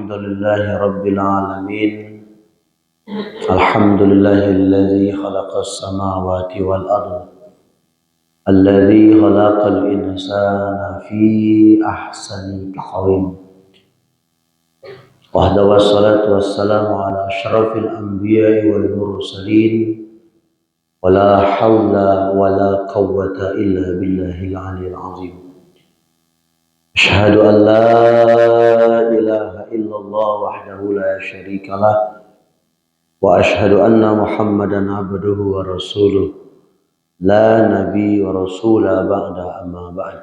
الحمد لله رب العالمين. الحمد لله الذي خلق السماوات والأرض، الذي خلق الإنسان في أحسن تقويم، وحده والصلاة والسلام على أشرف الأنبياء والمرسلين، ولا حول ولا قوة إلا بالله العلي العظيم. أشهد أن لا إله إلا الله وحده لا شريك له، وأشهد أن محمدا عبده ورسوله، لا نبي ورسول بعد، أما بعد.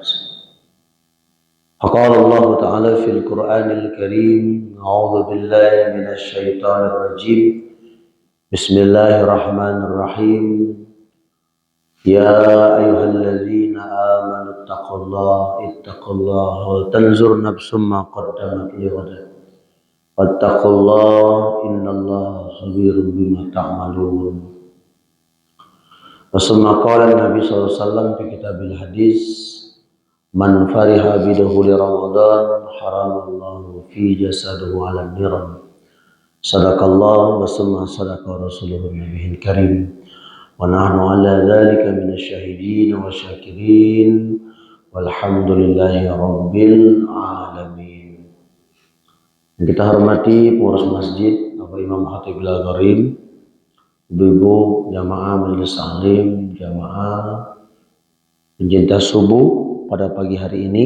فقال الله تعالى في القرآن الكريم: أعوذ بالله من الشيطان الرجيم، بسم الله الرحمن الرحيم. يا أيها الذين آمنوا اتقوا الله ولتنظر نفس ما قدمت لغد، واتقوا الله إن الله خبير بما تعملون. وثم قال النبي صلى الله عليه وسلم في كتاب الحديث: من فرح بدخول رمضان حرم الله في جسده على النيران. صدق الله وثم صدق رسوله النبي الكريم، ونحن على ذلك من الشاهدين والشاكرين، والحمد لله رب العالمين. Yang kita hormati pengurus masjid, Bapak Imam Khatibul Gharim, ibu-ibu jamaah majelis taklim, jamaah pencinta subuh pada pagi hari ini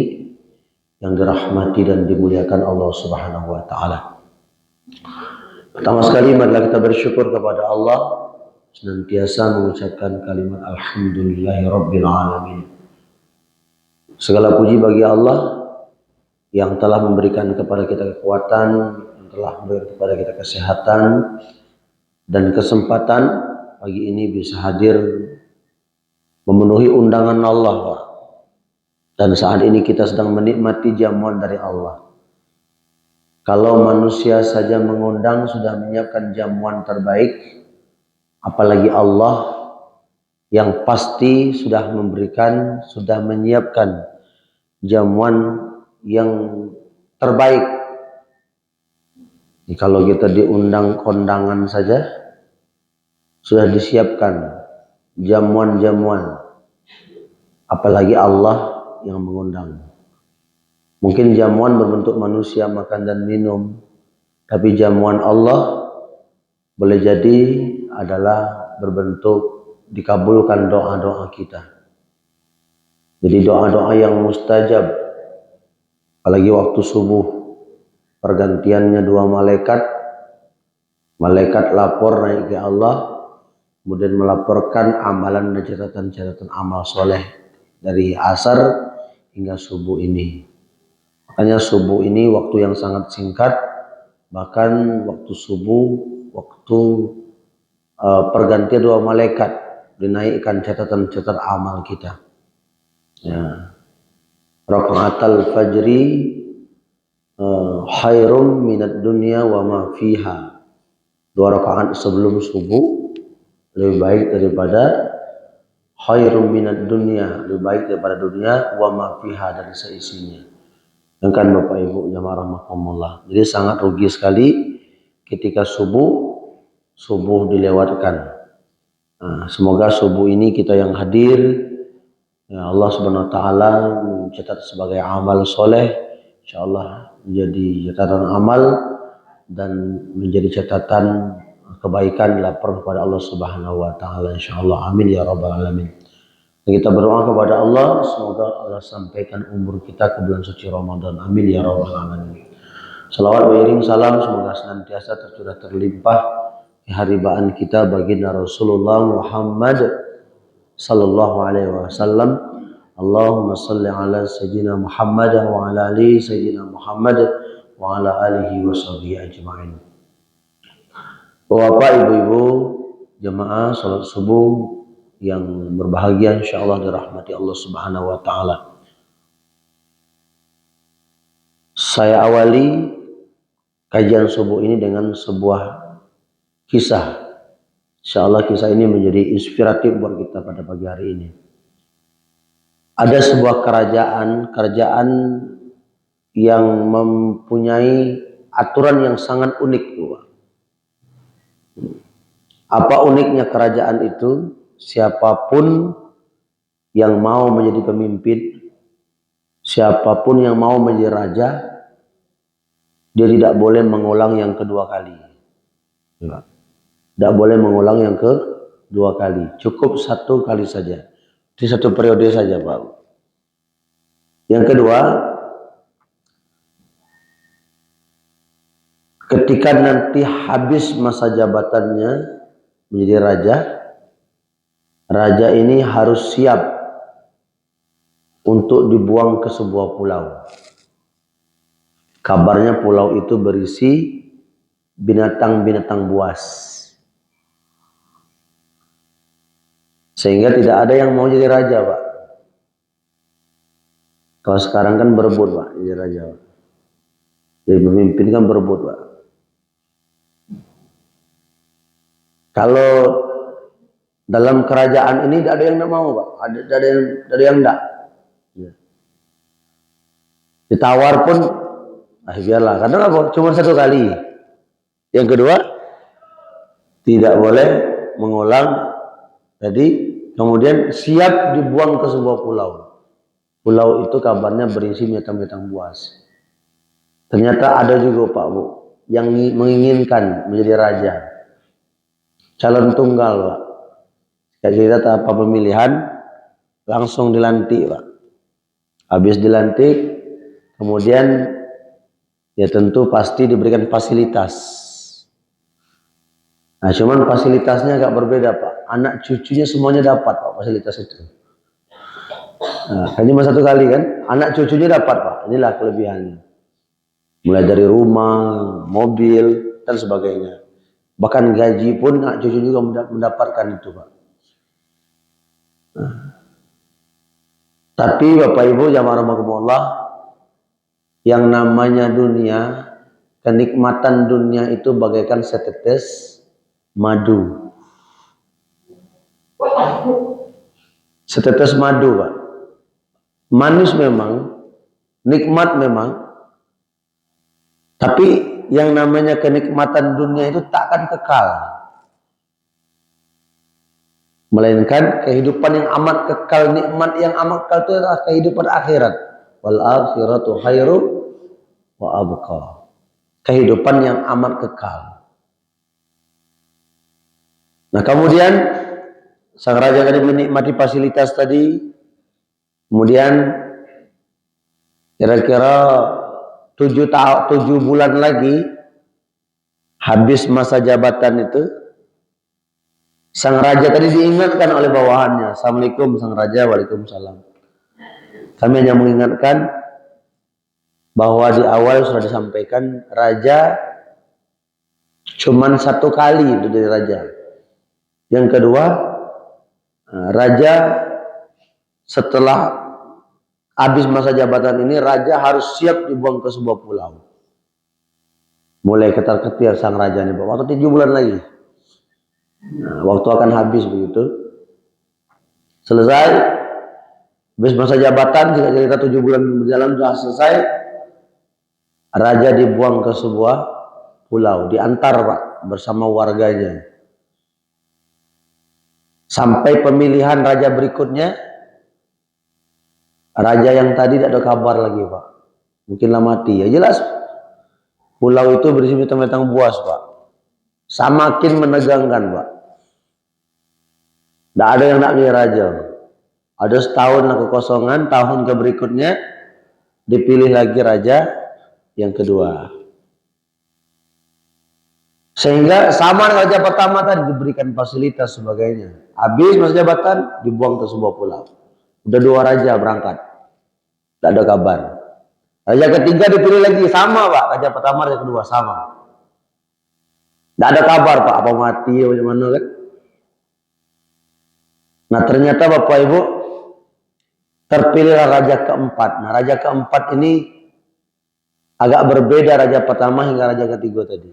yang dirahmati dan dimuliakan Allah Subhanahu wa taala. Pertama sekali marilah kita bersyukur kepada Allah, senantiasa mengucapkan kalimat alhamdulillahirabbil alamin. Segala puji bagi Allah yang telah memberikan kepada kita kekuatan, yang telah memberikan kepada kita kesehatan dan kesempatan pagi ini bisa hadir memenuhi undangan Allah, Pak. Dan saat ini kita sedang menikmati jamuan dari Allah. Kalau manusia saja mengundang sudah menyiapkan jamuan terbaik, apalagi Allah yang pasti sudah memberikan, sudah menyiapkan jamuan yang terbaik. Kalau kita diundang kondangan saja sudah disiapkan jamuan-jamuan, apalagi Allah yang mengundang. Mungkin jamuan berbentuk manusia makan dan minum, tapi jamuan Allah boleh jadi adalah berbentuk dikabulkan doa-doa kita. Jadi doa-doa yang mustajab, apalagi waktu subuh, pergantiannya dua malaikat lapor naik ke Allah, kemudian melaporkan amalan dan catatan-catatan amal soleh dari asar hingga subuh ini. Makanya subuh ini waktu yang sangat singkat, bahkan waktu subuh, waktu pergantian dua malaikat, dinaikkan catatan-catatan amal kita. Ya. Raka'atul fajri khairum minad dunya wa ma fiha. Dua rakaat sebelum subuh lebih baik daripada khairum minad dunya, lebih baik daripada dunia, wa ma fiha, dan seisinya. Yang kan Bapak Ibu jamaah rahmatullah. Jadi sangat rugi sekali ketika subuh dilewatkan. Nah, semoga subuh ini kita yang hadir, ya Allah Subhanahu wa taala mencatat sebagai amal soleh, insyaallah menjadi catatan amal dan menjadi catatan kebaikan lapor kepada Allah Subhanahu wa taala, insyaallah. Amin ya rabbal alamin. Dan kita berdoa kepada Allah semoga Allah sampaikan umur kita ke bulan suci Ramadan. Amin ya rabbal alamin. Salawat beriring salam semoga senantiasa tercurah terlimpah keharibaan kita baginda Rasulullah Muhammad sallallahu alaihi wasallam. Allahumma salli ala sayyidina Muhammad wa ala ali sayyidina Muhammad wa ala alihi wa sahbihi ajma'in. Bapak, ibu-ibu, jemaah salat subuh yang berbahagia, insyaallah dirahmati Allah Subhanahu wa taala. Saya awali kajian subuh ini dengan sebuah kisah. Insyaallah kisah ini menjadi inspiratif buat kita pada pagi hari ini. Ada sebuah kerajaan yang mempunyai aturan yang sangat unik. Apa uniknya kerajaan itu? Siapapun yang mau menjadi pemimpin, siapapun yang mau menjadi raja, dia tidak boleh mengulang yang kedua kali. Tidak boleh mengulang yang kedua kali. Cukup satu kali saja. Di satu periode saja, Pak. Yang kedua, ketika nanti habis masa jabatannya menjadi raja, raja ini harus siap untuk dibuang ke sebuah pulau. Kabarnya pulau itu berisi binatang-binatang buas. Sehingga tidak ada yang mau jadi raja, Pak. Kalau sekarang kan berebut, Pak, jadi raja. Jadi pemimpin kan berebut, Pak. Kalau dalam kerajaan ini tidak ada yang tidak mau, Pak. Ada yang tidak. Ditawar pun, biarlah. Karena apa? Cuma satu kali. Yang kedua, tidak boleh mengulang. Jadi kemudian siap dibuang ke sebuah pulau. Pulau itu kabarnya berisi binatang-binatang buas. Ternyata ada juga, Pak Bu, yang menginginkan menjadi raja. Calon tunggal, Pak. Kita tanpa pemilihan langsung dilantik, Pak. Habis dilantik, kemudian ya tentu pasti diberikan fasilitas. Nah, cuman fasilitasnya agak berbeda, Pak. Anak cucunya semuanya dapat, Pak, fasilitas itu. Nah, hanya cuma satu kali kan, anak cucunya dapat, Pak. Inilah kelebihannya. Mulai dari rumah, mobil, dan sebagainya. Bahkan gaji pun anak cucu juga mendapatkan itu, Pak. Nah. Tapi Bapak Ibu jamaah rahimakumullah, yang namanya dunia, kenikmatan dunia itu bagaikan setetes madu. Setetes madu, Pak. Manis memang, nikmat memang, tapi yang namanya kenikmatan dunia itu tak akan kekal. Melainkan kehidupan yang amat kekal, nikmat yang amat kekal itu adalah kehidupan akhirat. Wal akhiratu khairu wa abqa. Kehidupan yang amat kekal. Nah, kemudian sang raja tadi menikmati fasilitas tadi, kemudian kira-kira 7 bulan lagi habis masa jabatan itu, sang raja tadi diingatkan oleh bawahannya. Assalamualaikum sang raja, waalaikumsalam. Kami hanya mengingatkan bahwa di awal sudah disampaikan raja cuman satu kali itu jadi raja. Yang kedua, raja setelah habis masa jabatan ini, raja harus siap dibuang ke sebuah pulau. Mulai ketar-ketir sang raja ini, waktu 7 bulan lagi. Nah, waktu akan habis begitu. Selesai, habis masa jabatan, jika cerita 7 bulan berjalan sudah selesai, raja dibuang ke sebuah pulau, diantar, Pak, bersama warganya. Sampai pemilihan raja berikutnya, raja yang tadi tidak ada kabar lagi, Pak. Mungkinlah mati. Ya jelas, pulau itu berisi binatang-binatang buas, Pak. Semakin menegangkan, Pak. Tidak ada yang nak jadi raja. Ada setahun kekosongan, tahun ke berikutnya dipilih lagi raja yang kedua. Sehingga sama dengan raja pertama tadi diberikan fasilitas sebagainya. Habis masa jabatan dibuang ke sebuah pulau. Udah 2 raja berangkat. Tidak ada kabar. Raja ketiga dipilih lagi, sama, Pak. Raja pertama, raja kedua sama. Tidak ada kabar, Pak. Apa mati, bagaimana kan? Nah, ternyata Bapak Ibu terpilihlah raja keempat. Nah, raja keempat ini agak berbeda raja pertama hingga raja ketiga tadi.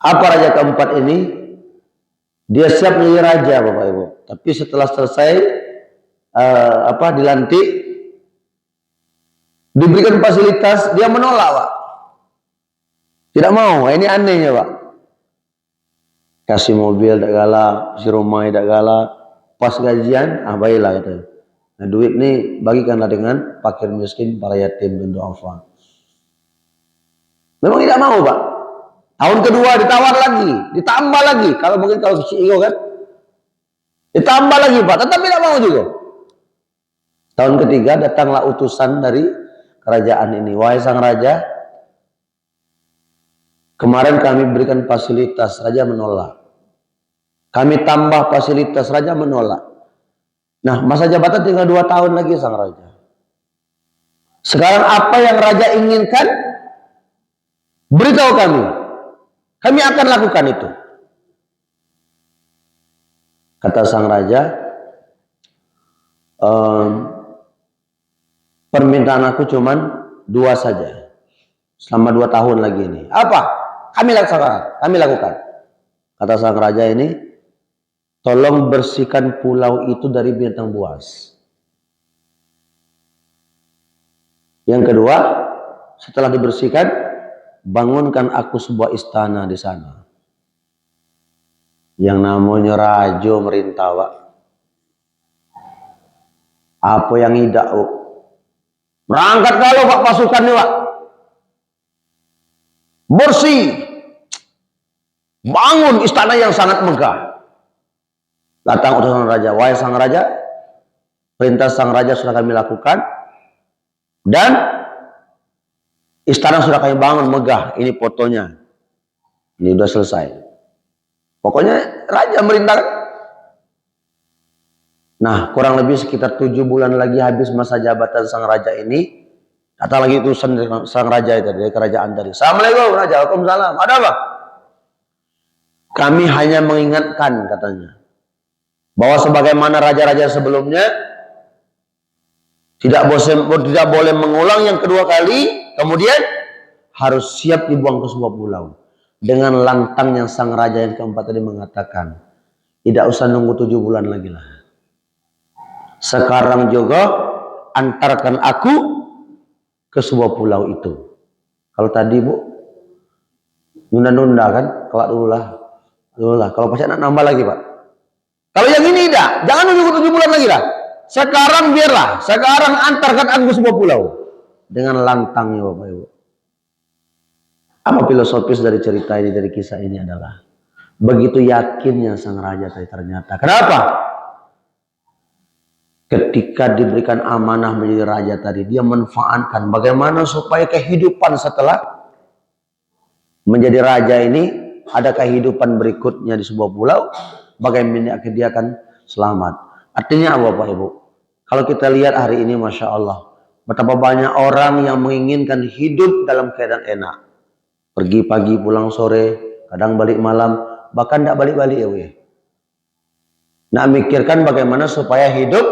Apa raja keempat ini? Dia siap menjadi raja, Bapak Ibu. Tapi setelah selesai dilantik, diberikan fasilitas, dia menolak, Pak. Tidak mau. Ini anehnya Pak. Kasih mobil tak galak, kasih rumah tak galak. Pas gajian, baiklah kata. Nah, duit ini bagikanlah dengan fakir miskin, para yatim dan duafa. Memang tidak mau Pak. Tahun kedua ditawar lagi, ditambah lagi. Kalau mungkin kalau CEO kan, ditambah lagi Pak. Tetap tidak mau juga. Tahun ketiga datanglah utusan dari kerajaan ini. Wahai sang raja, kemarin kami berikan fasilitas, raja menolak. Kami tambah fasilitas, raja menolak. Nah, masa jabatan tinggal 2 tahun lagi sang raja. Sekarang apa yang raja inginkan? Beritahu kami. Kami akan lakukan itu. Kata sang raja, permintaan aku cuman 2 saja. Selama 2 tahun lagi ini. Apa? Kami lakukan. Kata sang raja ini, tolong bersihkan pulau itu dari binatang buas. Yang kedua, setelah dibersihkan, bangunkan aku sebuah istana di sana. Yang namanya raja merintah, Pak. Apa yang tidak, Pak? Berangkat kalau Pak pasukan nih, Pak. Bersih. Bangun istana yang sangat megah. Datang utusan raja, wahai sang raja, perintah sang raja sudah kami lakukan, dan istana sudah kami bangun megah. Ini fotonya, ini sudah selesai. Pokoknya raja merintahkan. Nah, kurang lebih sekitar 7 bulan lagi habis masa jabatan sang raja ini. Datang lagi utusan sang raja itu dari kerajaan tadi. Assalamualaikum raja, waalaikumsalam. Ada apa? Kami hanya mengingatkan, katanya, bahwa sebagaimana raja-raja sebelumnya tidak boleh mengulang yang kedua kali, kemudian harus siap dibuang ke sebuah pulau. Dengan lantang yang sang raja yang keempat tadi mengatakan, tidak usah nunggu 7 bulan lagi lah. Sekarang juga antarkan aku ke sebuah pulau itu. Kalau tadi Bu, nunda-nunda kan, kelak dulu lah. Kalau pasti nak nambah lagi Pak. Kalau yang ini tidak, jangan nunggu 7 bulan lagi lah. Sekarang biarlah, sekarang antarkan aku ke sebuah pulau. Dengan lantangnya Bapak Ibu. Apa filosofis dari cerita ini, dari kisah ini adalah, begitu yakinnya sang raja tadi ternyata. Kenapa? Ketika diberikan amanah menjadi raja tadi, dia manfaatkan bagaimana supaya kehidupan setelah menjadi raja ini, ada kehidupan berikutnya di sebuah pulau, bagaimana dia akan selamat. Artinya apa Bapak Ibu? Kalau kita lihat hari ini, Masya Allah, betapa banyak orang yang menginginkan hidup dalam keadaan enak. Pergi pagi, pulang sore, kadang balik malam, bahkan tidak balik-balik ya Bu ya. Nah, mikirkan bagaimana supaya hidup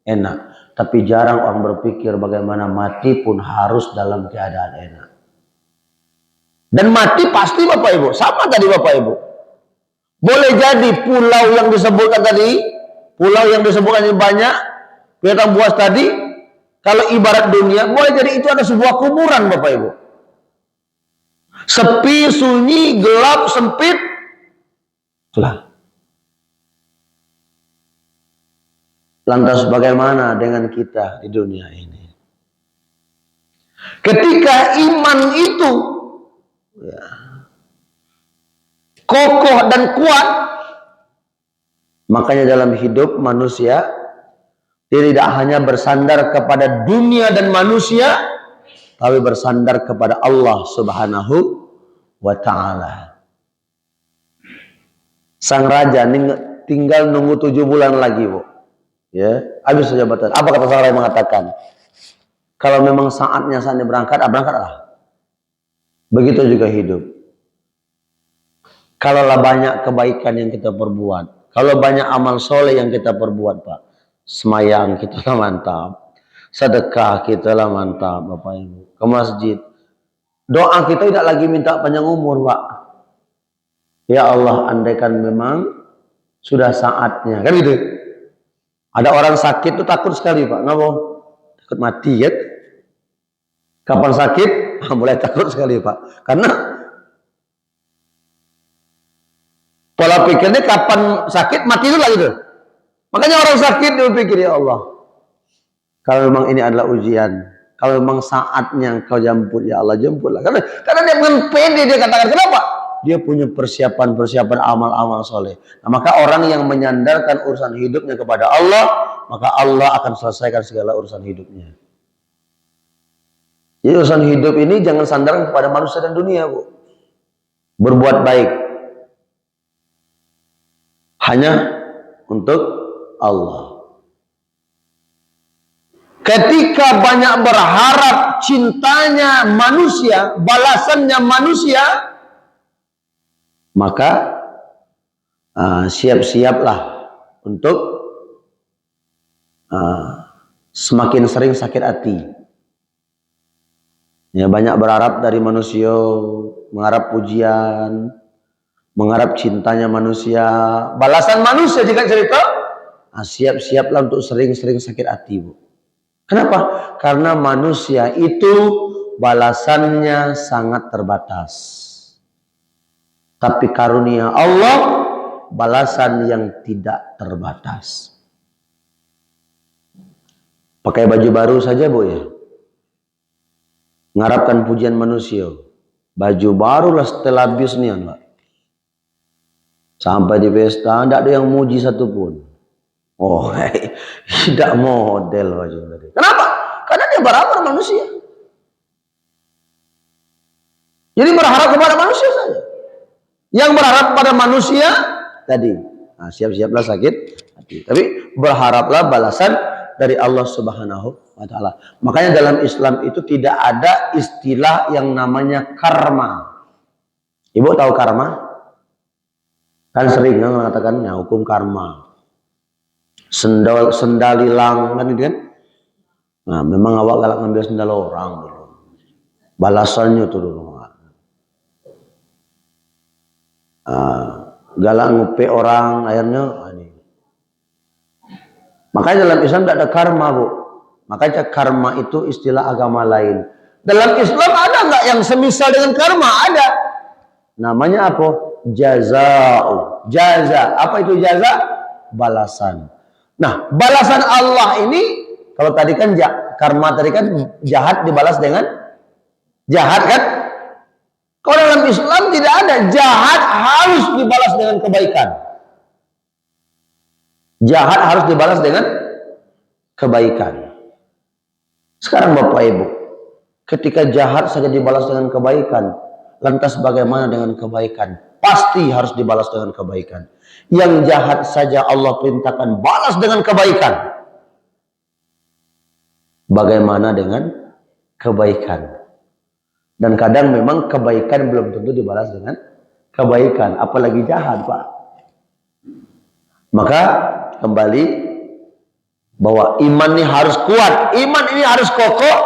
enak. Tapi jarang orang berpikir bagaimana mati pun harus dalam keadaan enak. Dan mati pasti Bapak Ibu, sama tadi Bapak Ibu. Boleh jadi pulau yang disebutkan tadi, pulau yang disebutkan ini banyak, binatang buas tadi, kalau ibarat dunia, boleh jadi itu ada sebuah kuburan Bapak Ibu. Sepi, sunyi, gelap, sempit. Itulah. Lantas bagaimana dengan kita di dunia ini? Ketika iman itu ya, kokoh dan kuat, makanya dalam hidup manusia dia tidak hanya bersandar kepada dunia dan manusia, tapi bersandar kepada Allah Subhanahu wa ta'ala. Sang raja tinggal nunggu 7 bulan lagi Bu. Ya, habis jabatan. Apa kata sang raja mengatakan? Kalau memang saatnya berangkat, berangkatlah. Begitu juga hidup. Kalaulah banyak kebaikan yang kita perbuat, kalau banyak amal soleh yang kita perbuat Pak, semayang kita lah mantap, sedekah kita lah mantap Bapak Ibu, ke masjid, doa kita tidak lagi minta panjang umur Pak. Ya Allah, andaikan memang sudah saatnya, kan gitu. Ada orang sakit itu takut sekali Pak, nggak mau, takut mati ya. Kapan sakit? mulai takut sekali Pak. Karena pola pikirnya kapan sakit mati dulu gitu. Makanya orang sakit dia pikir, ya Allah, kalau memang ini adalah ujian, kalau memang saatnya Engkau jemput, ya Allah jemputlah. Karena dia dengan pede dia katakan, kenapa? Dia punya persiapan amal-amal soleh. Nah, maka orang yang menyandarkan urusan hidupnya kepada Allah, maka Allah akan selesaikan segala urusan hidupnya. Jadi urusan hidup ini jangan sandaran kepada manusia dan dunia, Bu. Berbuat baik hanya untuk Allah. Ketika banyak berharap cintanya manusia, balasannya manusia, maka siap-siaplah untuk semakin sering sakit hati. Ya, banyak berharap dari manusia, mengharap pujian, mengharap cintanya manusia, balasan manusia jika cerita, siap-siaplah untuk sering-sering sakit hati, Bu. Kenapa? Karena manusia itu balasannya sangat terbatas. Tapi karunia Allah balasan yang tidak terbatas. Pakai baju baru saja, Bu, ya. Mengharapkan pujian manusia. Baju barulah setelah bisnya, Pak. Sampai di pesta tidak ada yang muji satupun. Oh, tidak model baju tadi. Kenapa? Karena dia berharap manusia. Jadi berharap kepada manusia saja. Yang berharap pada manusia tadi, siap-siaplah sakit hati. Tapi berharaplah balasan dari Allah Subhanahu wa Ta'ala. Makanya dalam Islam itu tidak ada istilah yang namanya karma. Ibu tahu karma? Kan sering kan mengatakan hukum karma. Sendalilang kan itu kan. Nah, memang awak galak ngambil sendal orang dulu. Balasannya tuh dulu. Galak ngupe orang akhirnya ini. Makanya dalam Islam tidak ada karma, Bu. Makanya karma itu istilah agama lain. Dalam Islam ada nggak yang semisal dengan karma? Ada. Namanya apa? Jaza'u. Jaza. Apa itu jaza? Balasan. Nah, balasan Allah ini, kalau tadi kan karma tadi kan jahat dibalas dengan jahat kan? Kalau dalam Islam tidak ada, jahat harus dibalas dengan kebaikan. Jahat harus dibalas dengan kebaikan. Sekarang Bapak Ibu, ketika jahat saja dibalas dengan kebaikan, lantas bagaimana dengan kebaikan? Pasti harus dibalas dengan kebaikan. Yang jahat saja Allah perintahkan balas dengan kebaikan. Bagaimana dengan kebaikan? Dan kadang memang kebaikan belum tentu dibalas dengan kebaikan, apalagi jahat, Pak. Maka kembali bahwa iman ini harus kuat, iman ini harus kokoh,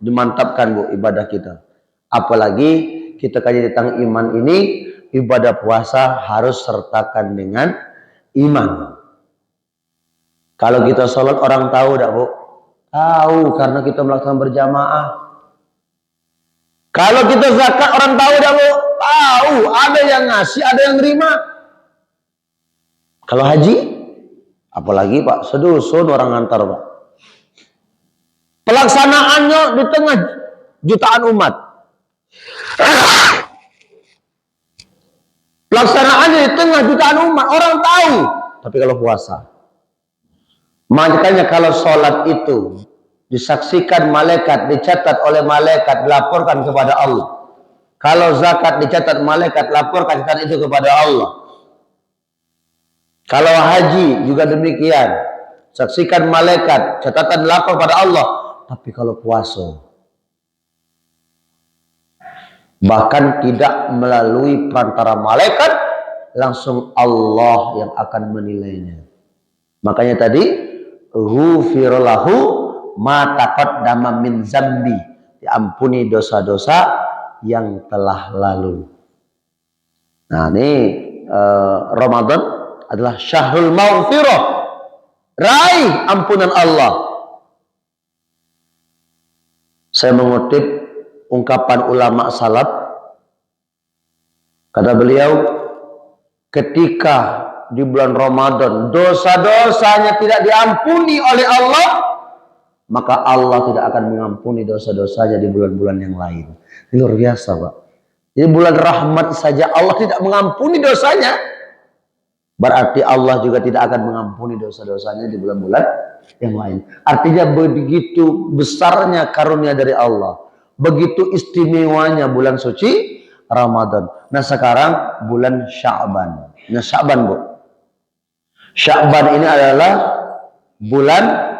dimantapkan, Bu, ibadah kita. Apalagi kita kaji tentang iman ini, ibadah puasa harus sertakan dengan iman. Kalau kita sholat orang tahu tidak, Bu? Tahu, karena kita melakukan berjamaah. Kalau kita zakat orang tahu tidak, Bu? Tahu, ada yang ngasih, ada yang terima. Kalau haji, apalagi Pak, sedusun orang ngantar, Pak. Pelaksanaannya di tengah jutaan umat. Pelaksanaannya di tengah jutaan umat, orang tahu. Tapi kalau puasa, makanya kalau sholat itu disaksikan malaikat, dicatat oleh malaikat, dilaporkan kepada Allah. Kalau zakat dicatat malaikat, laporkan catatan itu kepada Allah. Kalau haji juga demikian, saksikan malaikat, catatan lapor pada Allah. Tapi kalau puasa, bahkan tidak melalui perantara malaikat, langsung Allah yang akan menilainya. Makanya tadi, ghufirallahu ma taqaddama min zambi, diampuni dosa-dosa yang telah lalu. Nah, ini Ramadan adalah syahrul maghfirah, raih ampunan Allah. Saya mengutip ungkapan ulama salaf. Kata beliau, ketika di bulan Ramadan dosa-dosanya tidak diampuni oleh Allah, maka Allah tidak akan mengampuni dosa-dosanya di bulan-bulan yang lain. Ini luar biasa, Pak. Jadi bulan rahmat saja Allah tidak mengampuni dosanya, berarti Allah juga tidak akan mengampuni dosa-dosanya di bulan-bulan yang lain. Artinya begitu besarnya karunia dari Allah, begitu istimewanya bulan suci Ramadan. Nah sekarang bulan Sya'ban. Nah Sya'ban, Bu. Sya'ban ini adalah bulan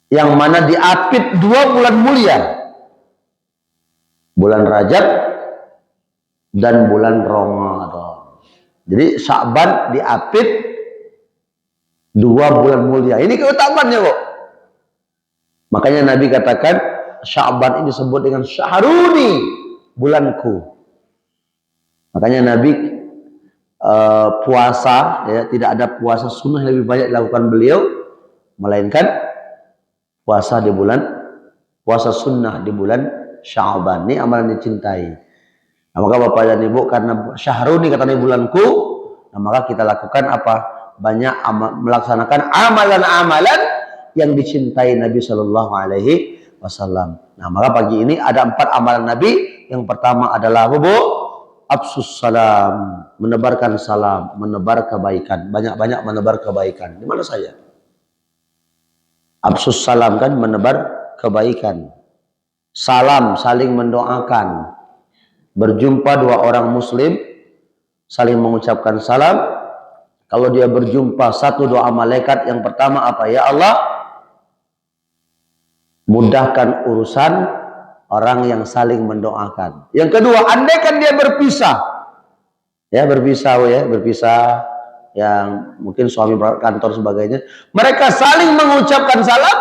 yang mana diapit 2 bulan mulia. Bulan Rajab dan bulan Ramadan. Jadi Sya'ban diapit 2 bulan mulia. Ini keutamaannya, kok. Makanya Nabi katakan Sya'ban ini disebut dengan syahruni, bulanku. Makanya Nabi puasa, ya, tidak ada puasa sunnah yang lebih banyak dilakukan beliau, melainkan puasa sunnah di bulan Sya'ban. Ini amalan dicintai. Nah, maka Bapak dan Ibu, karena syahruni katanya bulanku, nah maka kita lakukan apa? Banyak melaksanakan amalan-amalan yang dicintai Nabi Shallallahu Alaihi Wasallam. Nah maka pagi ini ada 4 amalan Nabi. Yang pertama adalah absus salam, menebarkan salam, menebar kebaikan, banyak-banyak menebar kebaikan. Di mana saya? Absus salam kan menebar kebaikan. Salam, saling mendoakan. Berjumpa 2 orang muslim, saling mengucapkan salam. Kalau dia berjumpa 1 doa malaikat, yang pertama apa? Ya Allah, mudahkan urusan orang yang saling mendoakan. Yang kedua, andaikan dia berpisah. Ya, berpisah yang mungkin suami kantor sebagainya. Mereka saling mengucapkan salam.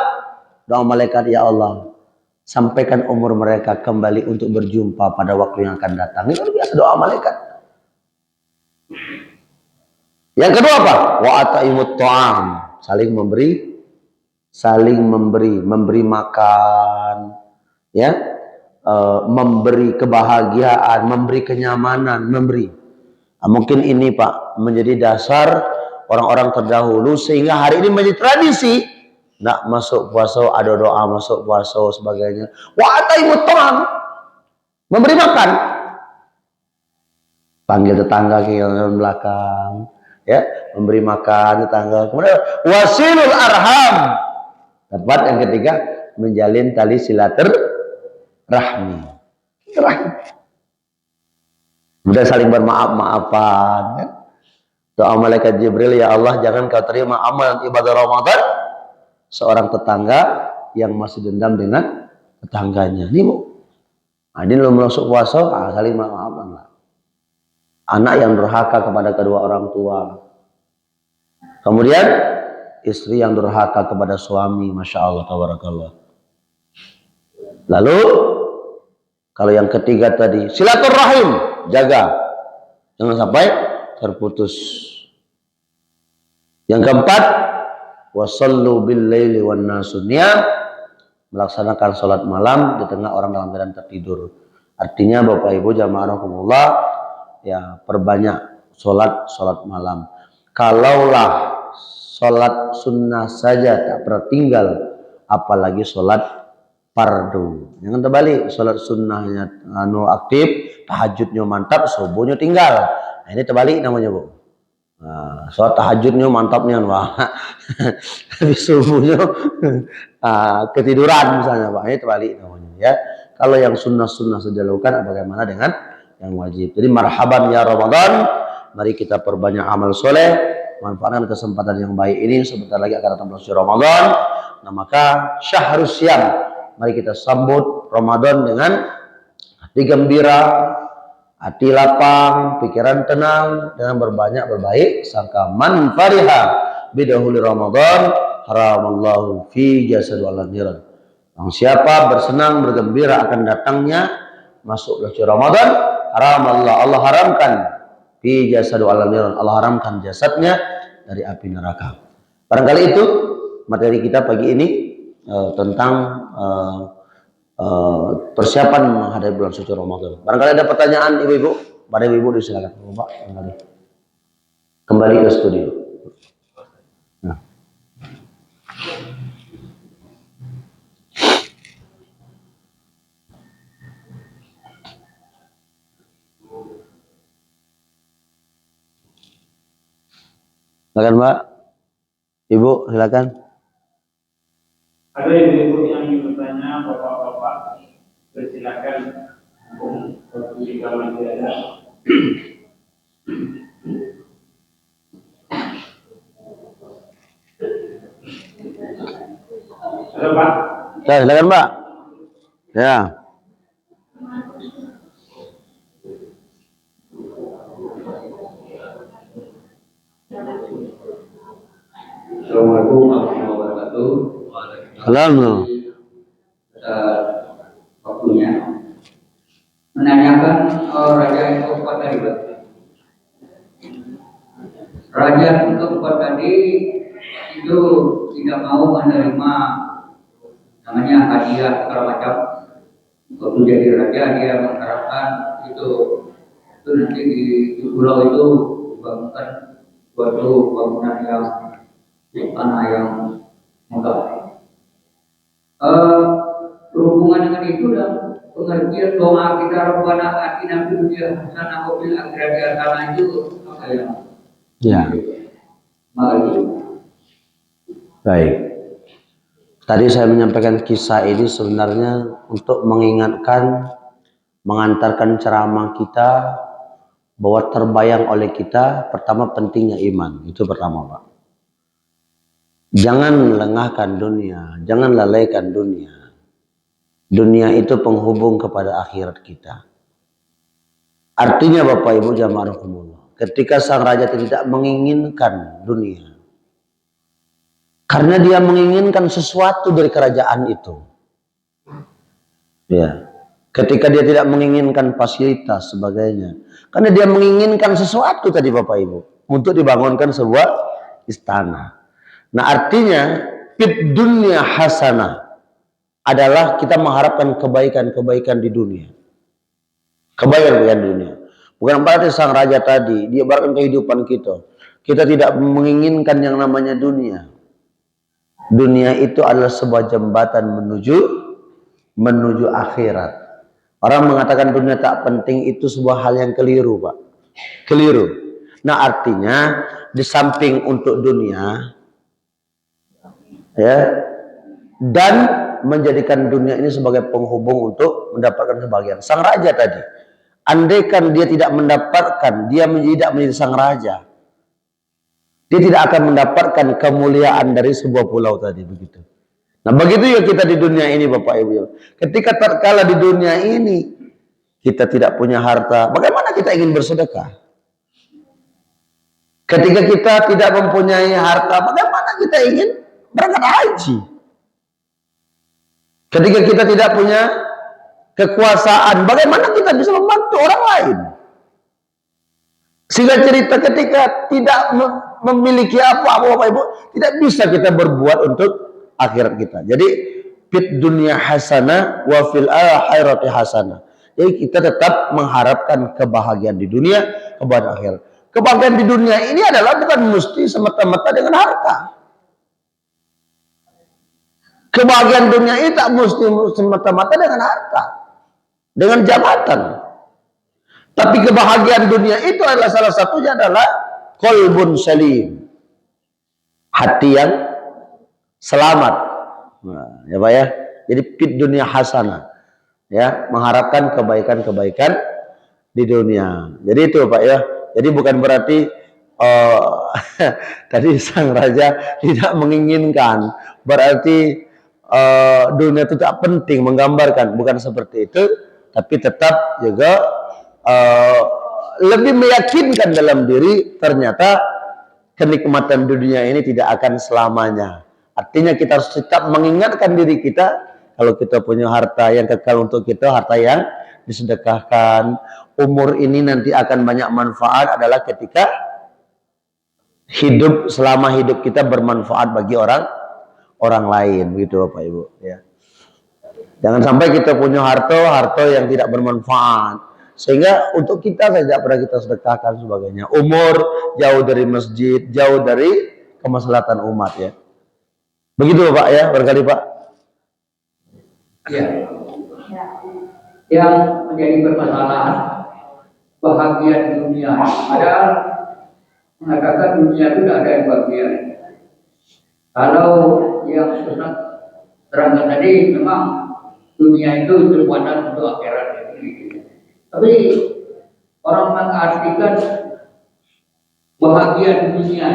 Doa malaikat, ya Allah, sampaikan umur mereka kembali untuk berjumpa pada waktu yang akan datang. Ini luar biasa doa malaikat. Yang kedua apa? Wa ata'imut ta'am, saling memberi makan, ya, memberi kebahagiaan, memberi kenyamanan, memberi. Nah, mungkin ini Pak menjadi dasar orang-orang terdahulu sehingga hari ini menjadi tradisi. Nak masuk puasa ada doa masuk puasa sebagainya. Wa ata'imut ta'am, memberi makan. Panggil tetangga ke belakang, ya, memberi makan tetangga. Kemudian wasilul arham, tempat yang ketiga menjalin tali silaturahmi. Kemudian saling bermaaf-maafan, kan? Doa malaikat Jibril, ya Allah, jangan kau terima amalan ibadah Ramadan seorang tetangga yang masih dendam dengan tetangganya. Ini Bu, nah, ini belum masuk puasa, saling maaf-maafan lah. Anak yang durhaka kepada kedua orang tua. Kemudian istri yang durhaka kepada suami, masya Allah, tabarakallah. Lalu kalau yang ketiga tadi silaturahim, jaga, jangan sampai terputus. Yang keempat, wasallu bil laili wan nasu niyam, melaksanakan sholat malam di tengah orang dalam keadaan tertidur. Artinya Bapak Ibu jamaah rahimakumullah, ya, perbanyak sholat malam. Kalaulah sholat sunnah saja tak pernah tinggal, apalagi sholat fardu. Jangan terbalik, sholat sunnahnya aktif, tahajudnya mantap, subuhnya tinggal. Nah, ini terbalik namanya Bu. Nah, sholat tahajudnya mantapnya, wah, habis subuhnya ketiduran misalnya, Pak. Ini terbalik namanya, ya. Kalau yang sunnah-sunnah saja lakukan, bagaimana dengan yang wajib? Jadi marhaban ya Ramadan, mari kita perbanyak amal soleh, manfaatkan kesempatan yang baik ini. Sebentar lagi akan datang bulan suci Ramadan. Nah maka syahrus syam, mari kita sambut Ramadan dengan hati gembira, hati lapang, pikiran tenang, dengan berbaik sangka. Man fariha bidahuli Ramadan haramallahu fi jasadu ala niran. Siapa bersenang bergembira akan datangnya masuk bulan suci Ramadan, Allah haramkan fi jasadu ala niran, Allah haramkan jasadnya dari api neraka. Barangkali itu materi kita pagi ini tentang persiapan menghadapi bulan suci Ramadan. Barangkali ada pertanyaan ibu-ibu, pada ibu-ibu silakan. Bapak kembali ke studio. Nah. Silakan Mbak, Ibu silakan. Ada ibu-ibu yang ingin bertanya, bapak-bapak persilakan untuk jika masih ada. Halo Pak. Ya, silakan Mbak. Ya. Assalamualaikum warahmatullahi wabarakatuh. Halo. Waktunya menanyakan raja yang keempat tadi, Pak. Raja yang keempat tadi itu tidak mau menerima namanya hadiah segala macam. Waktu jadi raja dia mengharapkan itu nanti di pulau itu dibangunkan suatu bangunan yang di tanah yang megah. Berhubungan dengan itu dan pengertian doa kita Rabbana atina fid dunya hasanah wa fil akhirati hasanah itu apa ya? Ya. Mari. Baik. Tadi saya menyampaikan kisah ini sebenarnya untuk mengingatkan, mengantarkan ceramah kita bahwa terbayang oleh kita pertama pentingnya iman. Itu pertama, Pak. Jangan lengahkan dunia, jangan lalaikan dunia. Dunia itu penghubung kepada akhirat kita. Artinya Bapak Ibu jamaah rahimakumullah, ketika sang raja tidak menginginkan dunia, karena dia menginginkan sesuatu dari kerajaan itu. Ya. Ketika dia tidak menginginkan fasilitas sebagainya, karena dia menginginkan sesuatu tadi Bapak Ibu untuk dibangunkan sebuah istana. Nah, artinya fid dunya hasanah adalah kita mengharapkan kebaikan-kebaikan di dunia. Kebaikan-kebaikan di dunia. Bukan berarti sang raja tadi dia berikan kehidupan kita. Kita tidak menginginkan yang namanya dunia. Dunia itu adalah sebuah jembatan menuju akhirat. Orang mengatakan dunia tak penting itu sebuah hal yang keliru, Pak. Keliru. Nah, artinya di samping untuk dunia, ya, dan menjadikan dunia ini sebagai penghubung untuk mendapatkan kebahagiaan. Sang raja tadi, andaikan dia tidak mendapatkan, dia tidak menjadi sang raja, dia tidak akan mendapatkan kemuliaan dari sebuah pulau tadi, begitu. Nah, begitu ya kita di dunia ini Bapak Ibu. Ketika terkala di dunia ini kita tidak punya harta, bagaimana kita ingin bersedekah? Ketika kita tidak mempunyai harta, bagaimana kita ingin berangkat haji? Ketika kita tidak punya kekuasaan, bagaimana kita bisa membantu orang lain? Sehingga cerita ketika tidak memiliki apa-apa Bapak Ibu, tidak bisa kita berbuat untuk akhirat kita. Jadi fit dunya hasanah wa fil akhirati hasanah. Jadi kita tetap mengharapkan kebahagiaan di dunia, kebahagiaan akhirat. Kebahagiaan di dunia ini adalah bukan mesti semata-mata dengan harta. Kebahagiaan dunia ini tak mesti semata-mata dengan harta, dengan jabatan. Tapi kebahagiaan dunia itu adalah salah satunya adalah qalbun salim, hati yang selamat. Nah, ya Pak ya. Jadi fit dunia hasanah, ya, mengharapkan kebaikan-kebaikan di dunia. Jadi itu Pak ya. Jadi bukan berarti tadi sang raja tidak menginginkan, berarti dunia itu tak penting, menggambarkan, bukan seperti itu. Tapi tetap juga lebih meyakinkan dalam diri ternyata kenikmatan dunia ini tidak akan selamanya. Artinya kita harus tetap mengingatkan diri kita, kalau kita punya harta yang kekal untuk kita, harta yang disedekahkan, umur ini nanti akan banyak manfaat adalah ketika hidup, selama hidup kita bermanfaat bagi orang lain, begitu Bapak Ibu ya. Jangan sampai kita punya harta yang tidak bermanfaat, sehingga untuk kita saja pernah kita sedekahkan sebagainya. Umur jauh dari masjid, jauh dari kemaslahatan umat ya. Begitu Pak ya, barangkali Pak. Ya. Yang menjadi permasalahan bahagia di dunia. Padahal mengatakan dunia itu tidak ada yang bahagia. Kalau yang Ustaz terangkan tadi memang dunia itu terbuatan untuk akhirat. Tapi orang mengartikan bahagia di dunia.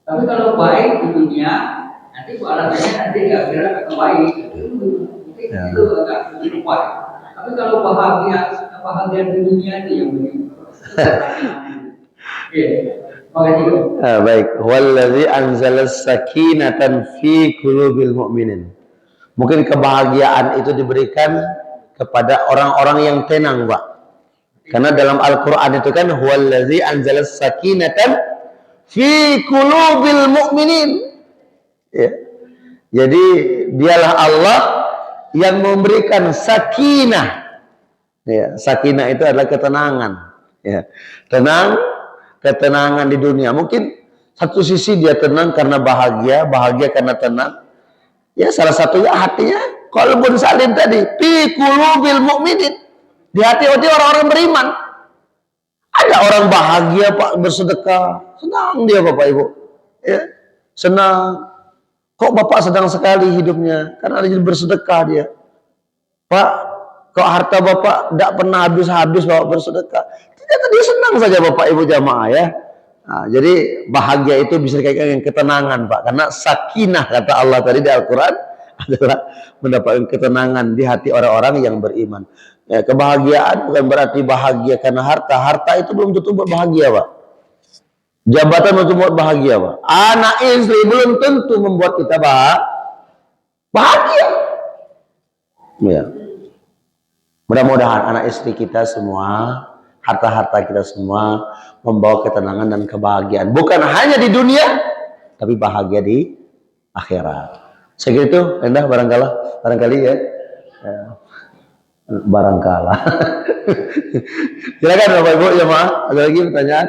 Tapi kalau baik di dunia, nanti alasannya nanti di akhirat akan baik. Itu agak lebih kuat. Tapi kalau bahagia di dunia itu yang begini. Baik. Wallazi anzalas sakinatan fi qulubil mu'minin. Mungkin kebahagiaan itu diberikan kepada orang-orang yang tenang, Pak. Karena dalam Al-Qur'an itu kan wallazi anzalas sakinatan fi qulubil mu'minin. Ya. Jadi dialah Allah yang memberikan sakinah. Ya, sakinah itu adalah ketenangan. Ya. Ketenangan di dunia. Mungkin satu sisi dia tenang karena bahagia karena tenang. Ya, salah satunya hatinya qalbun salim tadi, fi qulubil mu'minin. Di hati-hati orang-orang beriman. Ada orang bahagia Pak bersedekah, senang dia Bapak Ibu. Ya, senang. Kok Bapak sedang sekali hidupnya karena dia bersedekah dia. Pak, kok harta Bapak tidak pernah habis-habis Bapak bersedekah. Ternyata dia senang saja Bapak Ibu jamaah ya. Nah, jadi bahagia itu bisa dikaitkan dengan ketenangan Pak. Karena sakinah kata Allah tadi di Al-Quran adalah mendapatkan ketenangan di hati orang-orang yang beriman. Ya, kebahagiaan bukan berarti bahagia karena harta. Harta itu belum tentu buat bahagia Pak. Jabatan belum tentu buat bahagia Pak. Anak istri belum tentu membuat kita bahagia. Ya. Mudah-mudahan anak istri kita semua, harta-harta kita semua membawa ketenangan dan kebahagiaan. Bukan hanya di dunia, tapi bahagia di akhirat. Segitu, Endah barangkali ya. Barangkala. Silakan Bapak Ibu ya Pak. Ada lagi pertanyaan?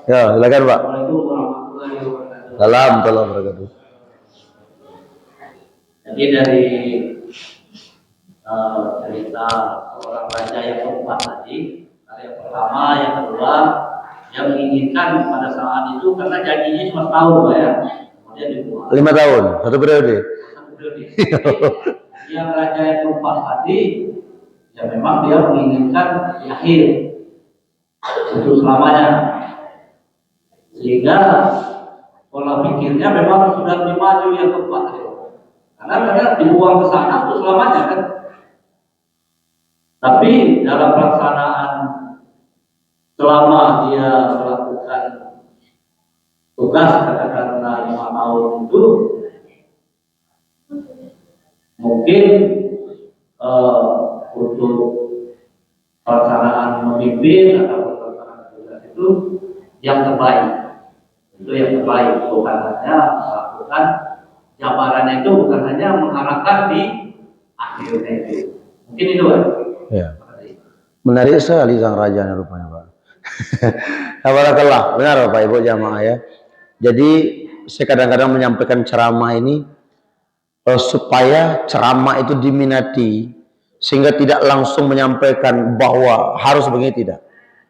Ya, silakan Pak. Salam wabarakatuh. Jadi dari cerita seorang raja yang keempat tadi, yang pertama, yang kedua, dia menginginkan pada saat itu karena janjinya cuma setahun Pak ya, kemudian dibuat 5 tahun, satu periode. Yang raja yang keempat tadi, ya memang dia menginginkan di akhir untuk selamanya, sehingga pola pikirnya memang sudah dimaju yang keempat karena dibuang ke sana untuk selamanya kan. Tapi dalam pelaksanaan selama dia melakukan tugas katakanlah 5 tahun itu mungkin untuk pelaksanaan memimpin atau pelaksanaan tugas itu yang terbaik. Itu yang terbaik, bukan hanya melakukan jabarannya itu bukan hanya mengharapkan di akhirnya itu. Mungkin itu kan? Ya. Menarik sekali sang raja rupanya Pak. Barakallah, benar Bapak Ibu jamaah ya. Jadi saya kadang-kadang menyampaikan ceramah ini supaya ceramah itu diminati sehingga tidak langsung menyampaikan bahwa harus begini, tidak.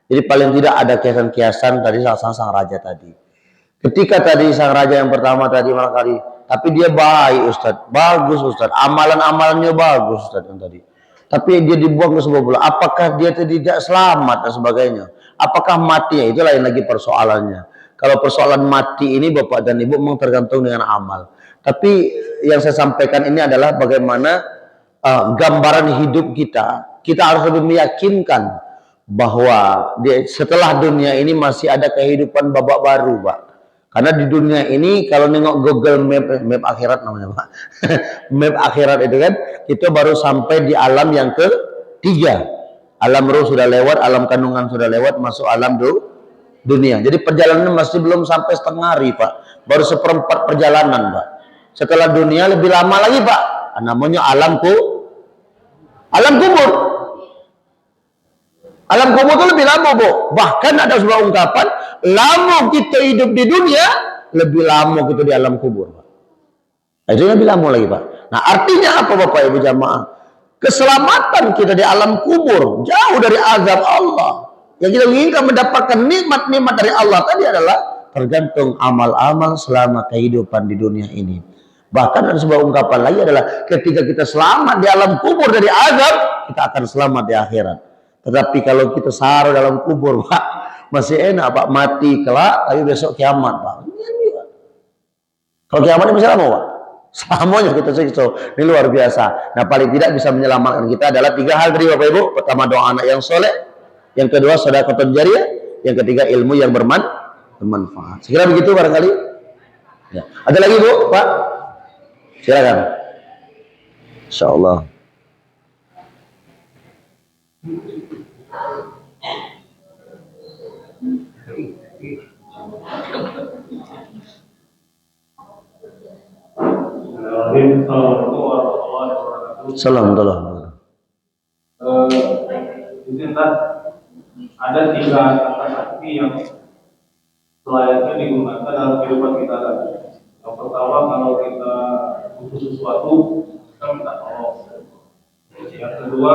Jadi paling tidak ada kiasan-kiasan tadi sang raja tadi. Ketika tadi sang raja yang pertama tadi malah kali, tapi dia baik Ustadz, bagus Ustadz, amalan-amalannya bagus Ustadz yang tadi. Tapi dia dibuang ke sebuah bola. Apakah dia tidak selamat dan sebagainya? Apakah matinya? Itu lain lagi persoalannya. Kalau persoalan mati ini Bapak dan Ibu memang tergantung dengan amal. Tapi yang saya sampaikan ini adalah bagaimana gambaran hidup kita. Kita harus lebih meyakinkan bahwa setelah dunia ini masih ada kehidupan babak baru Pak. Karena di dunia ini kalau nengok Google Map akhirat namanya Pak. Map akhirat itu kan kita baru sampai di alam yang ketiga. Alam ruh sudah lewat, alam kandungan sudah lewat, masuk alam dunia. Jadi perjalanan masih belum sampai setengah hari Pak. Baru seperempat perjalanan Pak. Setelah dunia lebih lama lagi Pak. Namanya alam Alam kubur. Alam kubur itu lebih lama, Bu. Bahkan ada sebuah ungkapan, lama kita hidup di dunia, lebih lama kita di alam kubur, Pak. Itu lebih lama lagi, Pak. Nah, artinya apa, Bapak Ibu jamaah? Keselamatan kita di alam kubur, jauh dari azab Allah. Yang kita inginkan mendapatkan nikmat-nikmat dari Allah tadi adalah tergantung amal-amal selama kehidupan di dunia ini. Bahkan ada sebuah ungkapan lagi adalah ketika kita selamat di alam kubur dari azab, kita akan selamat di akhirat. Tetapi kalau kita saru dalam kubur, Pak, masih enak, Pak, mati kelak, tapi besok kiamat, Pak. Kalau kiamat ini masih lama, Pak. Selamanya kita siksa. Ini luar biasa. Nah, paling tidak bisa menyelamatkan kita adalah 3 hal tadi, Bapak Ibu. Pertama, doa anak yang soleh. Yang kedua, sedekahun jariyah. Yang ketiga, ilmu yang bermanfaat. Sekira begitu barangkali. Ya. Ada lagi, Bu, Pak? Silakan. Insyaallah. Assalamualaikum warahmatullahi wabarakatuh. Assalamualaikum. Ustaz, ada 3 kata sakti yang selayaknya digunakan dalam kehidupan kita tadi. Yang pertama, kalau kita butuh sesuatu, kita minta tolong. Yang kedua,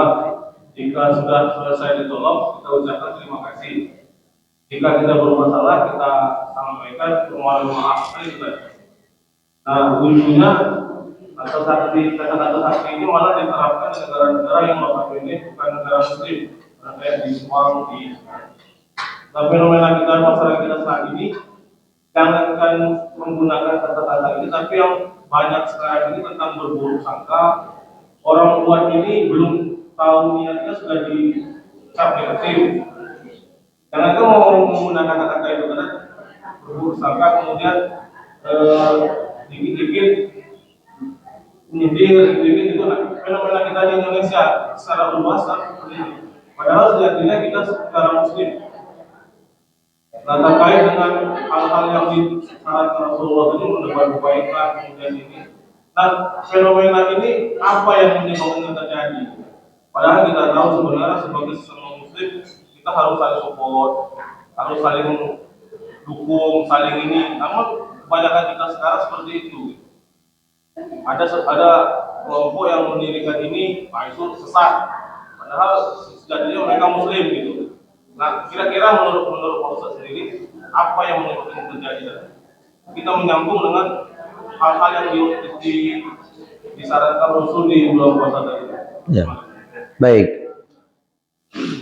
jika sudah selesai ditolong, kita ucapkan terima kasih. Jika kita bermasalah, kita sampaikan permohonan maaf. Nah, ujungnya kata-kata sakti ini malah diterapkan di negara-negara yang notabene bukan negara muslim, kayak di Jepang, di. Nah, fenomena kita masyarakat kita saat ini jangankan menggunakan kata-kata ini, tapi yang banyak sekarang ini tentang berburuk sangka. Orang buat ini belum tahu niatnya sudah dicap negatif. Jangankan mau menggunakan kata-kata itu kan berburuk sangka, kemudian dikit-dikit nyindir, dikit-dikit itu. Nah, fenomena kita di Indonesia secara luas seperti ini. Padahal sejatinya kita secara muslim. Nah, terkait dengan hal-hal yang disyaratkan Rasulullah ini menebar kebaikan, kemudian ini. Nah, fenomena ini apa yang menyebabkan terjadi? Padahal kita tahu sebenarnya sebagai sesama muslim kita harus saling support, harus saling dukung, saling ini. Namun kebanyakan kita sekarang seperti itu. Ada kelompok yang mendirikan ini, Pak, itu sesat. Padahal sejatinya mereka muslim gitu. Nah, kira-kira menurut Pak Ustaz sendiri, apa yang menyebabkan terjadi? Kita menyambung dengan hal-hal yang disarankan Rasul di bulan puasa tadi. Ya. Baik.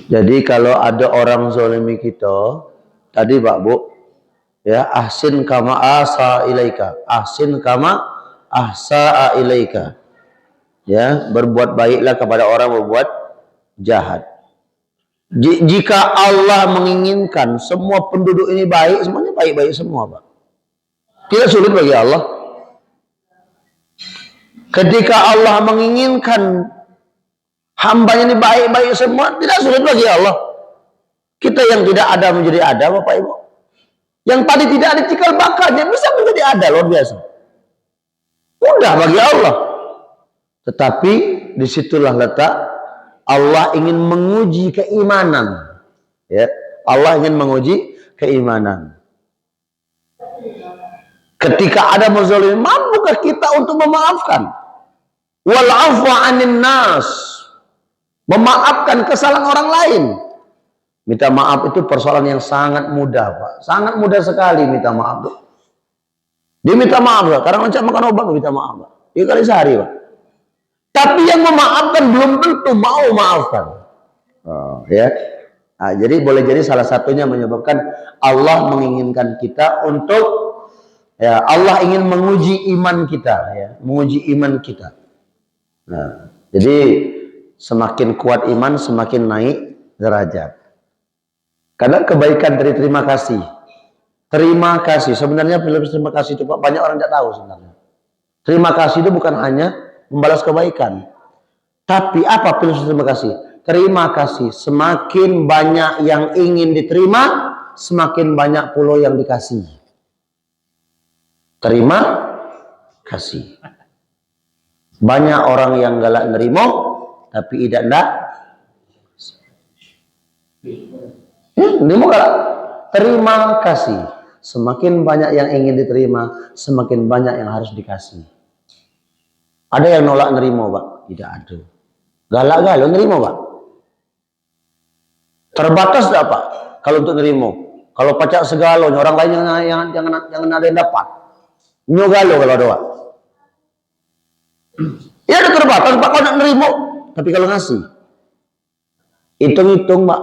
Jadi kalau ada orang zalimi kita, tadi Pak Bu, ya, ahsin kama asa ilaika. Ahsin kama ahsa ilaika. Ya, berbuat baiklah kepada orang berbuat jahat. Jika Allah menginginkan semua penduduk ini baik, semuanya baik-baik semua, Pak. Tidak sulit bagi Allah. Ketika Allah menginginkan hambanya ini baik-baik semua, tidak sulit bagi Allah. Kita yang tidak ada menjadi ada, Bapak Ibu. Yang tadi tidak ada cikal bakalnya bisa menjadi ada, luar biasa. Mudah bagi Allah. Tetapi disitulah letak Allah ingin menguji keimanan. Ya, Allah ingin menguji keimanan. Ketika ada menzalimi, mampukah kita untuk memaafkan? Wal 'afwa 'anil nas. Memaafkan kesalahan orang lain. Minta maaf itu persoalan yang sangat mudah, Pak. Sangat mudah sekali minta maaf, Pak. Dia minta maaf, Pak. Karena mencari makan obat, minta maaf, Pak. 3 kali sehari, Pak. Tapi yang memaafkan belum tentu mau maafkan. Ya. Nah, jadi boleh jadi salah satunya menyebabkan Allah menginginkan kita untuk, ya, Allah ingin menguji iman kita, ya, menguji iman kita. Nah, jadi semakin kuat iman, semakin naik derajat. Karena kebaikan dari terima kasih. Terima kasih. Sebenarnya terima kasih itu, Pak, banyak orang tidak tahu sebenarnya. Terima kasih itu bukan hanya membalas kebaikan. Tapi apa filosofi terima kasih? Terima kasih. Semakin banyak yang ingin diterima, semakin banyak pula yang dikasih. Terima kasih. Banyak orang yang galak nerimo, tapi tidak ndak. Nerima galak. Terima kasih. Semakin banyak yang ingin diterima, semakin banyak yang harus dikasih. Ada yang nolak nerima, Pak? Tidak ada. Galak galau nerima, Pak. Terbatas tidak, Pak? Kalau untuk nerima. Kalau pacak segala, orang lain jangan ada yang dapat. Nyogalo kalau ada, Pak. Ya ada terbatas, Pak, kalau nak nerima. Tapi kalau ngasih, hitung-hitung, Pak.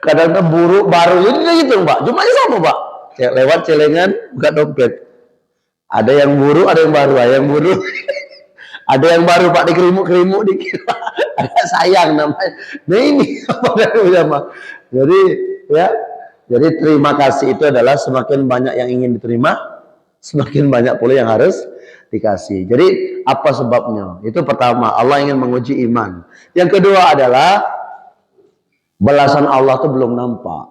Kadang-kadang buruk baru jadi hitung, Pak. Cuma sama, Pak. Lewat celengan, buka dompet. Ada yang buruk, ada yang baru. Yang buruk, ada yang baru, Pak, dikerimuk dikit. Agak sayang namanya. Nah ini apa? Jadi ya, jadi terima kasih itu adalah semakin banyak yang ingin diterima, semakin banyak pula yang harus dikasih. Jadi apa sebabnya? Itu pertama, Allah ingin menguji iman. Yang kedua adalah balasan Allah itu belum nampak.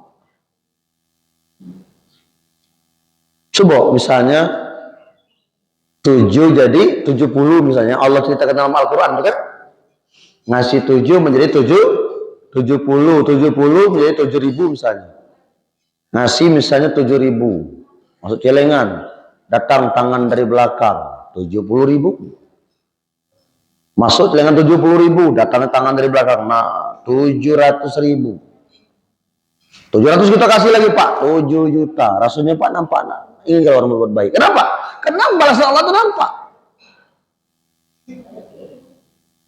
Coba misalnya 7 jadi 70 misalnya, Allah ceritakan dalam Al-Quran, kan? Ngasih 7 menjadi 70 menjadi 7.000 misalnya. Ngasih misalnya 7.000, masuk celengan, datang tangan dari belakang 70.000. Masuk celengan 70.000, datang tangan dari belakang, nah 700.000. 700 kita kasih lagi, Pak, 7 juta. Rasanya, Pak, nampak nak? Ingin kalau orang berbuat baik. Kenapa? Karena balasan Allah itu nampak.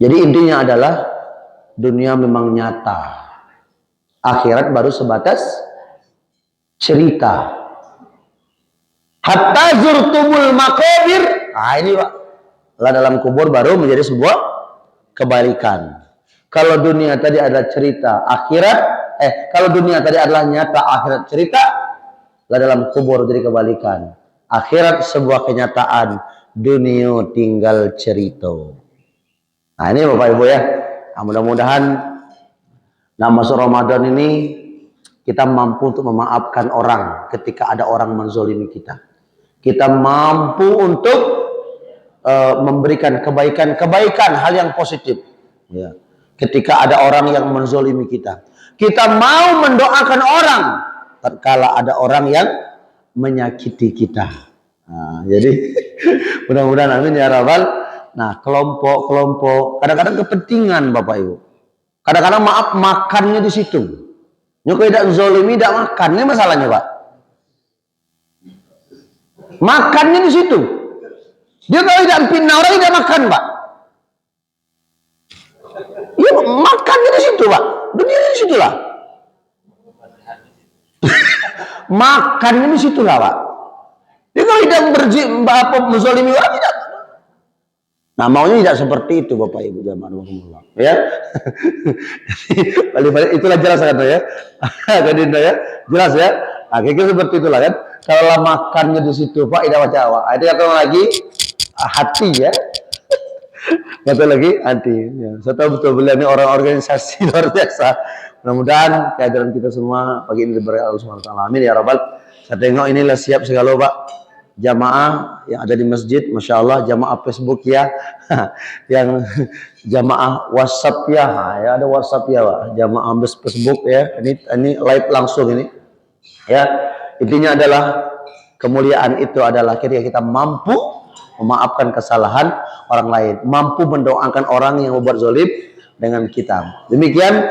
Jadi intinya adalah dunia memang nyata. Akhirat baru sebatas cerita. Hatta zurtumul maqabir. Nah ini, Pak. Lah dalam kubur baru menjadi sebuah kebalikan. Kalau dunia tadi adalah cerita, kalau dunia tadi adalah nyata, akhirat cerita, lah dalam kubur jadi kebalikan. Akhirat sebuah kenyataan, dunia tinggal cerita. Nah ini Bapak Ibu ya, nah, mudah-mudahan nah masuk Ramadan ini kita mampu untuk memaafkan orang ketika ada orang menzolimi kita. Kita mampu untuk memberikan kebaikan hal yang positif. Ya. Ketika ada orang yang menzolimi kita, kita mau mendoakan orang tatkala ada orang yang menyakiti kita. Nah, jadi mudah-mudahan amin ya rabbal. Nah, kelompok kadang-kadang kepentingan Bapak Ibu. Kadang-kadang maaf makannya di situ. Nyukai tidak zolimi, tidak makan. Ini masalahnya, Pak. Makannya di situ. Dia kalau tidak pindah orang tidak makan, Pak. Ya makannya di situ, Pak. Berdiri di situ lah. Makannya di situ lah, Pak. Dia kalau tidak menzolimi orang tidak. Nah maunya tidak seperti itu Bapak Ibu jamaah ya. Balik itulah jelas kan ya. Jadi ya jelas ya. Nah, kira seperti itulah kan. Kalau makannya di situ Pak tidak baca awak. Itu kata lagi hati ya. Kata lagi hati. Ya. Saya tahu betul beliau ini orang organisasi luar biasa. Mudah-mudahan kehadiran kita semua pagi ini diberi Allah Subhanahu wa taala. Amin ya rabbal. Saya tengok inilah siap segala Pak. Jamaah yang ada di masjid, Masya Allah, jamaah Facebook ya, yang jamaah WhatsApp ya, ya ada WhatsApp ya, Pak. Jamaah Facebook ya, ini live langsung ini, ya. Intinya adalah kemuliaan itu adalah ketika kita mampu memaafkan kesalahan orang lain, mampu mendoakan orang yang membuat zalim dengan kita. Demikian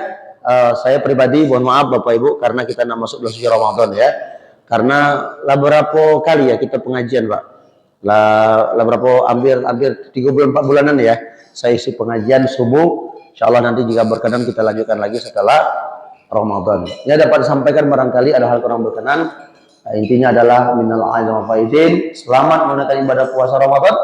saya pribadi, mohon maaf Bapak Ibu, karena kita nak masuk bulan suci Ramadan ya. Karena lah berapa kali ya kita pengajian Pak, lah berapa hampir 3 bulan 4 bulanan ya saya isi pengajian subuh. Insyaallah nanti jika berkenan kita lanjutkan lagi setelah Ramadan. Ini dapat disampaikan barangkali ada hal kurang berkenan. Nah, intinya adalah minal aidin wal faizin, selamat menunaikan ibadah puasa Ramadan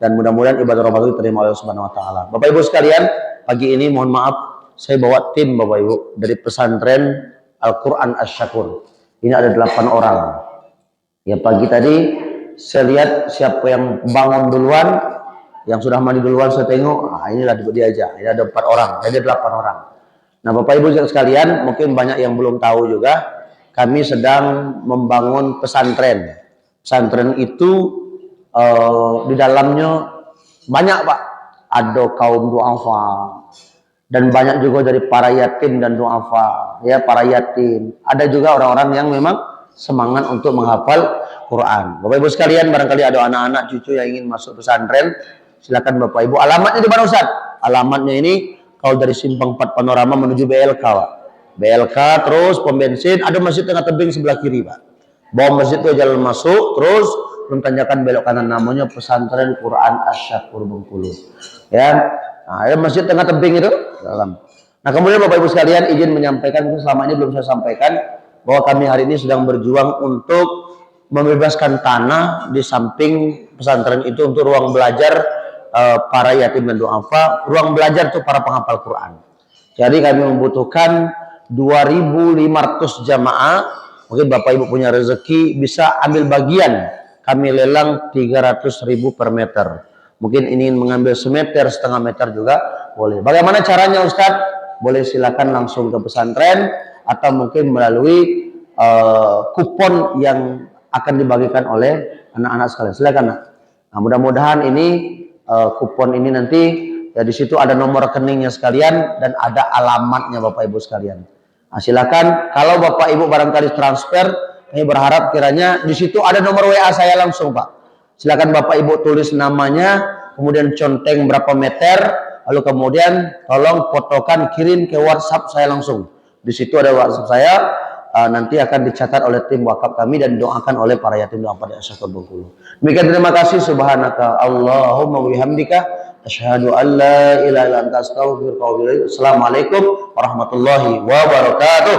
dan mudah-mudahan ibadah Ramadan diterima oleh Allah Subhanahu wa taala. Bapak Ibu sekalian, pagi ini mohon maaf saya bawa tim Bapak Ibu dari pesantren Al-Qur'an Asy-Syakur. Ini ada 8 orang. Ya pagi tadi saya lihat siapa yang bangun duluan, yang sudah mandi duluan saya tengok, inilah dia aja. Ini ada 4 orang, jadi 8 orang. Nah Bapak Ibu sekalian, mungkin banyak yang belum tahu juga, kami sedang membangun pesantren. Pesantren itu di dalamnya banyak Pak, ada kaum duafa, dan banyak juga dari para yatim dan duafa, ya para yatim. Ada juga orang-orang yang memang semangat untuk menghafal Quran. Bapak Ibu sekalian, barangkali ada anak-anak cucu yang ingin masuk pesantren, silakan Bapak Ibu. Alamatnya di mana Ustaz? Alamatnya ini kalau dari Simpang 4 Panorama menuju BLK, Pak. BLK terus pom bensin, ada masjid tengah tebing sebelah kiri, Pak. Bawah masjid itu jalan masuk, terus tanjakan belok kanan, namanya Pesantren Quran Asy-Syakur Bengkulu. Ya, nah, ada masjid tengah tebing itu dalam. Nah, kemudian Bapak Ibu sekalian, izin menyampaikan, selama ini belum saya sampaikan, bahwa kami hari ini sedang berjuang untuk membebaskan tanah di samping pesantren itu untuk ruang belajar para yatim dan duafa, ruang belajar untuk para penghafal Quran. Jadi kami membutuhkan 2.500 jamaah. Mungkin Bapak Ibu punya rezeki bisa ambil bagian. Kami lelang 300.000 per meter. Mungkin ingin mengambil semeter, setengah meter juga boleh. Bagaimana caranya Ustadz? Boleh silakan langsung ke pesantren atau mungkin melalui kupon yang akan dibagikan oleh anak-anak sekalian. Silakan. Nah, mudah-mudahan ini kupon ini nanti ya di situ ada nomor rekeningnya sekalian dan ada alamatnya Bapak Ibu sekalian. Nah, silakan kalau Bapak Ibu barangkali transfer. Kami berharap kiranya di situ ada nomor WA saya langsung, Pak. Silakan Bapak Ibu tulis namanya, kemudian conteng berapa meter, lalu kemudian tolong fotokan kirim ke WhatsApp saya langsung. Di situ ada WhatsApp saya, nanti akan dicatat oleh tim wakaf kami dan didoakan oleh para yatim duafa di Asy-Syakur Bengkulu. Demikian, terima kasih. Subhanaka Allahumma wa bihamdika asyhadu an la ilaha illa anta astaghfiruka wa atubu ilaik. Assalamualaikum warahmatullahi wabarakatuh.